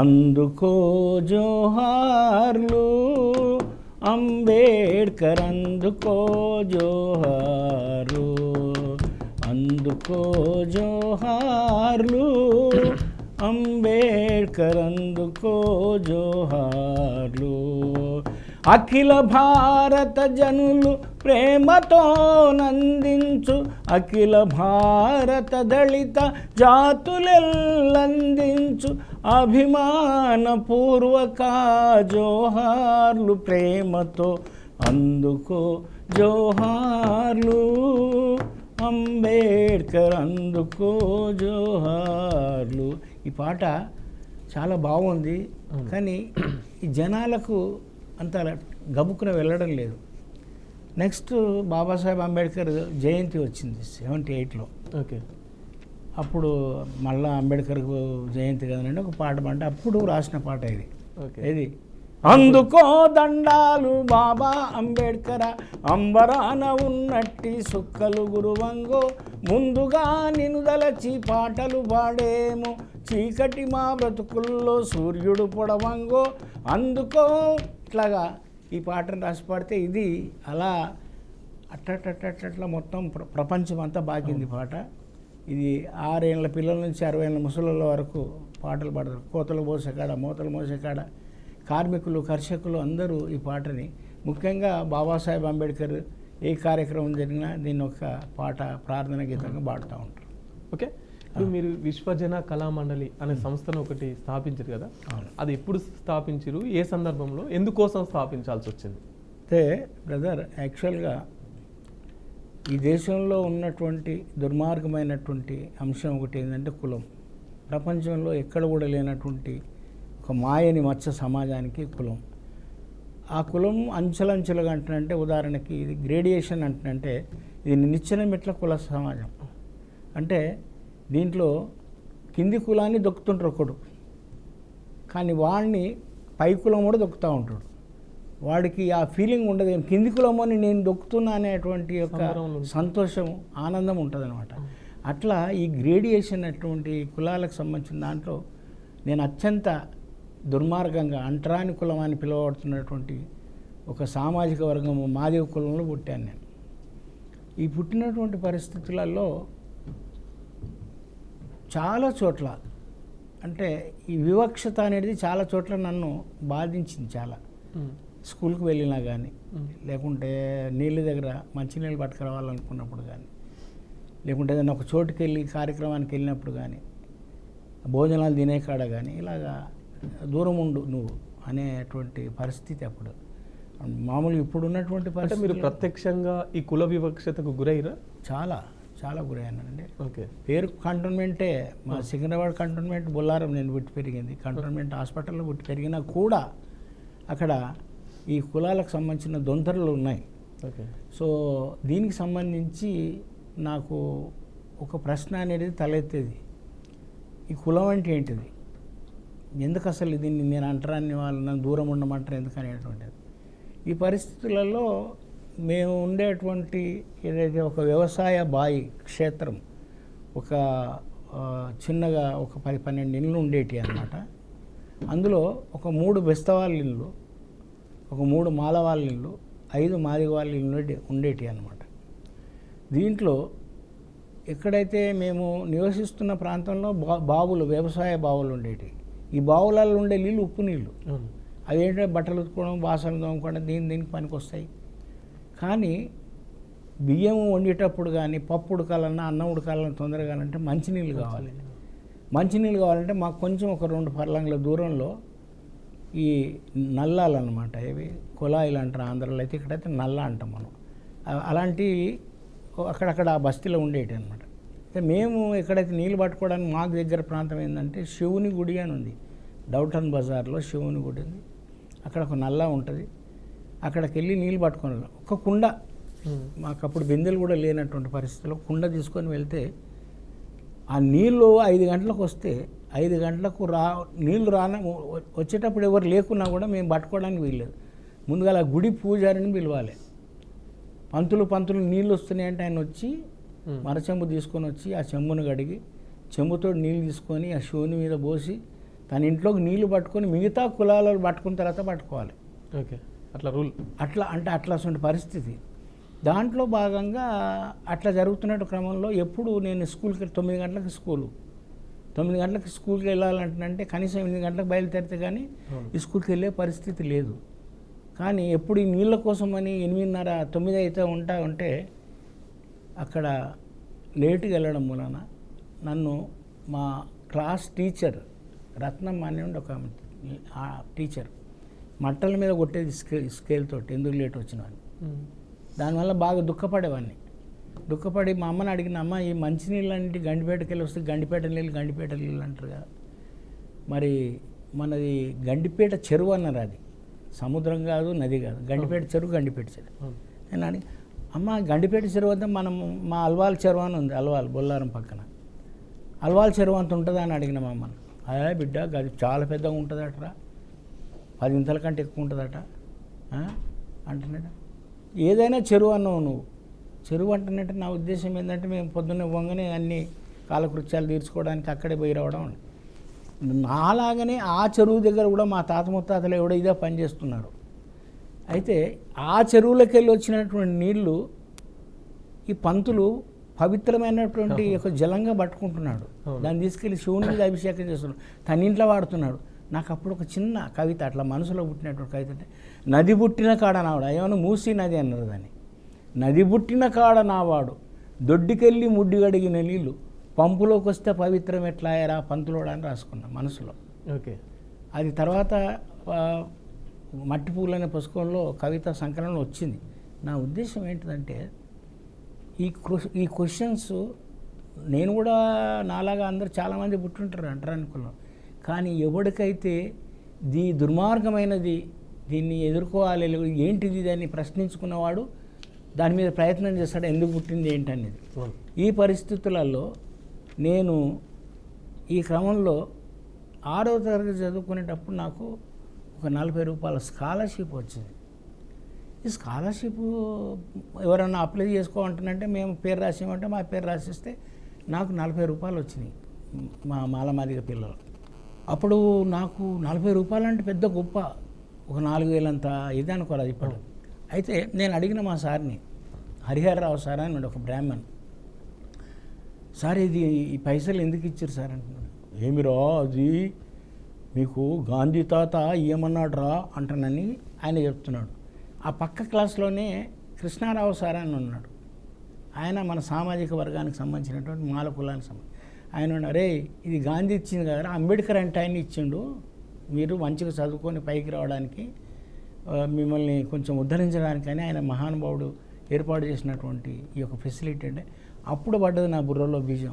అందుకో జోహార్లు అంబేడ్కర్, అందుకో జోహార్లు, అందుకో జోహార్లు అంబేడ్కర్, అందుకో జోహార్లు. అఖిల భారత జనులు ప్రేమతో నందించు, అఖిల భారత దళిత జాతులెల్లందించు అభిమానపూర్వక జోహార్లు, ప్రేమతో అందుకో జోహార్లు అంబేడ్కర్, అందుకో జోహార్లు. ఈ పాట చాలా బాగుంది, కానీ ఈ జనాలకు అంత గబుక్కున వెళ్ళడం లేదు. నెక్స్ట్ బాబాసాహెబ్ అంబేద్కర్ జయంతి వచ్చింది 78లో. ఓకే, అప్పుడు మళ్ళా అంబేద్కర్ జయంతి కదండి ఒక పాట అంటే అప్పుడు రాసిన పాట ఇది. ఇది అందుకో దండాలు బాబా అంబేడ్కర, అంబరాన ఉన్నట్టి సుక్కలు గురువంగో, ముందుగా నినుదలచి పాటలు పాడేమో, చీకటి మా బ్రతుకుల్లో సూర్యుడు పొడవంగో, అందుకో. ఇట్లాగా ఈ పాటను రాసి పాడితే ఇది అలా అట్లా మొత్తం ప్రపంచం అంతా బాకింది పాట. ఇది 6 ఏళ్ళ పిల్లల నుంచి 60 ఏళ్ళ ముసలుల వరకు పాటలు పాడతారు. కోతలు మోసేకాడ, మూతలు మోసేకాడ, కార్మికులు, కర్షకులు అందరూ ఈ పాటని, ముఖ్యంగా బాబాసాహెబ్ అంబేద్కర్ ఏ కార్యక్రమం జరిగినా దీన్ని ఒక పాట ప్రార్థన గీతంగా పాడుతూ ఉంటారు. ఓకే, ఇప్పుడు మీరు విశ్వజన కళామండలి అనే సంస్థను ఒకటి స్థాపించారు కదా, అది ఎప్పుడు స్థాపించారు, ఏ సందర్భంలో, ఎందుకోసం స్థాపించాల్సి వచ్చింది? అయితే బ్రదర్, యాక్చువల్గా ఈ దేశంలో ఉన్నటువంటి దుర్మార్గమైనటువంటి అంశం ఒకటి ఏంటంటే కులం. ప్రపంచంలో ఎక్కడ కూడా లేనటువంటి ఒక మాయని మత్స్య సమాజానికి కులం. ఆ కులం అంచెలంచెలుగా అంటున్నంటే, ఉదాహరణకి ఇది గ్రేడియేషన్ అంటున్నంటే, ఇది నిచ్చెన మెట్ల కుల సమాజం. అంటే దీంట్లో కింది కులాన్ని దొక్కుతుంటారు ఒకడు, కానీ వాడిని పై కులం కూడా దొక్కుతూ ఉంటాడు. వాడికి ఆ ఫీలింగ్ ఉండదు, కింది కులమని నేను దొక్కుతున్నా అనేటువంటి యొక్క సంతోషం, ఆనందం ఉంటుంది అనమాట. అట్లా ఈ గ్రేడియేషన్ అటువంటి కులాలకు సంబంధించిన దాంట్లో నేను అత్యంత దుర్మార్గంగా అంటరాని కులం అని పిలువబడుతున్నటువంటి ఒక సామాజిక వర్గం మాదిగ కులంలో పుట్టాను నేను. ఈ పుట్టినటువంటి పరిస్థితులలో చాలా చోట్ల అంటే ఈ వివక్షత అనేది చాలా చోట్ల నన్ను బాధించింది. చాలా స్కూల్కి వెళ్ళినా కానీ, లేకుంటే నీళ్ళ దగ్గర మంచినీళ్ళు పట్టుకురావాలనుకున్నప్పుడు కానీ, లేకుంటే ఏదైనా ఒక చోటుకి వెళ్ళి కార్యక్రమానికి వెళ్ళినప్పుడు కానీ, భోజనాలు తినే కాడ కానీ, ఇలాగా దూరం ఉండు నువ్వు అనేటువంటి పరిస్థితి అప్పుడు. మామూలుగా ఇప్పుడు ఉన్నటువంటి పరిస్థితి. మీరు ప్రత్యక్షంగా ఈ కుల వివక్షతకు గురైరా? చాలా చాలా గురయ్యానండి. ఓకే, పేరు కంటోన్మెంటే, మా సికింద్రాబాద్ కంటోన్మెంట్ బొల్లారం నేను పుట్టి పెరిగింది, కంటోన్మెంట్ హాస్పిటల్లో పుట్టి పెరిగినా కూడా అక్కడ ఈ కులాలకు సంబంధించిన దొంతరలు ఉన్నాయి. ఓకే, సో దీనికి సంబంధించి నాకు ఒక ప్రశ్న అనేది తలెత్తేది, ఈ కులం అంటే ఏంటిది, ఎందుకు అసలు దీన్ని నేను అంటరాని వాళ్ళని దూరం ఉండమంటారు ఎందుకు అనేటువంటిది. ఈ పరిస్థితులలో మేము ఉండేటువంటి ఏదైతే ఒక వ్యవసాయ బాయి క్షేత్రం, ఒక చిన్నగా ఒక 10-12 ఇళ్ళు ఉండేటి అన్నమాట. అందులో ఒక 3 బెస్తవాళ్ళ ఇళ్ళు, ఒక 3 మాలవాళ్ళ ఇళ్ళు, 5 మాదిగ వాళ్ళ ఇళ్ళు ఉండేటి అన్నమాట. దీంట్లో ఎక్కడైతే మేము నివసిస్తున్న ప్రాంతంలో బావులు, వ్యవసాయ బావులు ఉండేవి. ఈ బావులలో ఉండే నీళ్ళు ఉప్పు నీళ్ళు, అదేంటంటే బట్టలు ఉతుకోవడం, బాసనలు తోముకోవడం, దీనికి పనికి వస్తాయి. కానీ బియ్యం వండేటప్పుడు కానీ, పప్పు ఉడకాలన్నా, అన్నం ఉడకాలన్నా తొందరగా అంటే మంచినీళ్ళు కావాలి. మంచినీళ్ళు కావాలంటే మాకు కొంచెం ఒక 2 ఫర్లాంగ్ల దూరంలో ఈ నల్లాలు అనమాట, ఇవి కుళాయిలు అంటారు ఆంధ్రలో, అయితే ఇక్కడైతే నల్ల అంటాం మనం. అలాంటివి అక్కడక్కడ ఆ బస్తీలో ఉండేవి అనమాట. అయితే మేము ఎక్కడైతే నీళ్ళు పట్టుకోవడానికి మాకు దగ్గర ప్రాంతం ఏంటంటే శివుని గుడి అని ఉంది, డౌటన్ బజార్లో శివుని గుడి ఉంది. అక్కడ ఒక నల్ల ఉంటుంది, అక్కడికి వెళ్ళి నీళ్ళు పట్టుకొని ఒక కుండ, మాకు అప్పుడు బిందెలు కూడా లేనటువంటి పరిస్థితుల్లో కుండ తీసుకొని వెళ్తే ఆ నీళ్ళు 5 గంటలకు వస్తే 5 గంటలకు నీళ్ళు వచ్చేటప్పుడు ఎవరు లేకున్నా కూడా మేము పట్టుకోవడానికి వీల్లేదు. ముందుగా ఆ గుడి పూజారిని పిలవాలి. పంతులు నీళ్ళు వస్తున్నాయంటే ఆయన వచ్చి మరచెంబు తీసుకొని వచ్చి ఆ చెంబును కడిగి చెంబుతో నీళ్ళు తీసుకొని ఆ శివుని మీద పోసి తన ఇంట్లోకి నీళ్లు పట్టుకొని మిగతా కులాలను పట్టుకున్న తర్వాత పట్టుకోవాలి. ఓకే, అట్లా రూల్. అట్లా అంటే అట్లా అటువంటి పరిస్థితి. దాంట్లో భాగంగా అట్లా జరుగుతున్న క్రమంలో ఎప్పుడు నేను స్కూల్కి 9 గంటలకు స్కూలు, 9 గంటలకు స్కూల్కి వెళ్ళాలంటే కనీసం 8 గంటలకు బయలుదేరితే కానీ ఈ స్కూల్కి వెళ్ళే పరిస్థితి లేదు. కానీ ఎప్పుడు ఈ నీళ్ళ కోసమని 8:30, 9 అయితే ఉంటే అక్కడ లేటుగా వెళ్ళడం మూలన నన్ను మా క్లాస్ టీచర్ రత్నం అనేవాడు ఒక టీచర్ మట్టల మీద కొట్టేది స్కేల్ తోటి, ఎందుకు లేట్ వచ్చినాను. దానివల్ల బాగా దుఃఖపడి మా అమ్మని అడిగిన, అమ్మ ఈ మంచినీళ్ళు అంటే గండిపేటకి వెళ్ళి వస్తే గండిపేట నీళ్ళు అంటారు కదా, మరి మనది గండిపేట చెరువు అన్నారు, అది సముద్రం కాదు నది కాదు, గండిపేట చెరువు. నేను అడిగి, అమ్మ గండిపేట చెరువు అంతా మనం మా అల్వాల్ చెరువు అని ఉంది, అల్వాల్ బొల్లారం పక్కన, అల్వాల్ చెరువు అంత ఉంటుందా అని అడిగిన మా అమ్మని. అదే బిడ్డ అది చాలా పెద్దగా ఉంటుందటరా, 10 ఇంతల కంటే ఎక్కువ ఉంటుందట అంటున్నాడు. ఏదైనా చెరువు అన్నావు నువ్వు, చెరువు అంటున్నట్టు నా ఉద్దేశం ఏంటంటే మేము పొద్దున్నే వంగనే అన్ని కాలకృత్యాలు తీర్చుకోవడానికి అక్కడే పోయి రావడం. నాలాగనే ఆ చెరువు దగ్గర కూడా మా తాత ముత్తాతలు ఎవడో ఇదే పని చేస్తున్నారు. అయితే ఆ చెరువులోకి వెళ్ళి వచ్చినటువంటి నీళ్లు ఈ పంతులు పవిత్రమైనటువంటి ఒక జలంగా పట్టుకుంటున్నాడు, దాన్ని తీసుకెళ్ళి శివుని మీద అభిషేకం చేస్తున్నాడు, తన ఇంట్లో వాడుతున్నాడు. నాకు అప్పుడు ఒక చిన్న కవిత అట్లా మనసులో పుట్టినటువంటి కవిత అంటే, నది పుట్టిన కాడ నావాడు, ఏమన్నా మూసీ నది అన్నారు దాన్ని, నది పుట్టిన కాడ నావాడు దొడ్డికెళ్ళి ముడ్డి గడిగిన నీళ్ళు పంపులోకి వస్తే పవిత్రం ఎట్లా అయ్యారా పంతులోడా అని రాసుకున్నా మనసులో. ఓకే, అది తర్వాత మట్టి పూలు అనే పుస్తకంలో కవిత సంకలనంలో వచ్చింది. నా ఉద్దేశం ఏంటిదంటే ఈ క్వశ్చన్స్ నేను కూడా నాలాగా అందరు చాలామంది పుట్టుంటారు అంటారు అనుకున్నాను. కానీ ఎవరికైతే దుర్మార్గమైనది దీన్ని ఎదుర్కోవాలి, ఏంటిది దాన్ని ప్రశ్నించుకున్నవాడు దాని మీద ప్రయత్నం చేస్తాడు, ఎందుకు పుట్టింది ఏంటనేది. ఈ పరిస్థితులలో నేను ఈ క్రమంలో 6వ తరగతి చదువుకునేటప్పుడు నాకు ఒక 40 రూపాయల స్కాలర్షిప్ వచ్చింది. ఈ స్కాలర్షిప్ ఎవరన్నా అప్లై చేసుకోమంటానంటే మేము పేరు రాసామంటే మా పేరు రాసిస్తే నాకు 40 రూపాయలు వచ్చినాయి మా మాలమాదిగ పిల్లలు. అప్పుడు నాకు 40 రూపాయలు అంటే పెద్ద గొప్ప, ఒక 4,000 అంత ఇది అనుకోలేదు ఇప్పుడు. అయితే నేను అడిగిన మా సార్ని, హరిహరరావు సార్ అని ఒక బ్రాహ్మణ్, సార్ ఇది ఈ పైసలు ఎందుకు ఇచ్చారు సార్ అంటున్నాడు. ఏమిరా అది మీకు గాంధీ తాత ఇయ్యమన్నాడు రా అంటానని ఆయన చెప్తున్నాడు. ఆ పక్క క్లాస్లోనే కృష్ణారావు సార్ అని ఉన్నాడు, ఆయన మన సామాజిక వర్గానికి సంబంధించినటువంటి మాల కులానికి సంబంధించి. ఆయన అరే ఇది గాంధీ ఇచ్చింది కదా, అంబేద్కర్ అంటే ఆయన ఇచ్చిండు, మీరు మంచిగా చదువుకొని పైకి రావడానికి మిమ్మల్ని కొంచెం ఉద్ధరించడానికని ఆయన మహానుభావుడు ఏర్పాటు చేసినటువంటి ఈ యొక్క ఫెసిలిటీ అంటే అప్పుడు పడ్డది నా బుర్రలో బీజం.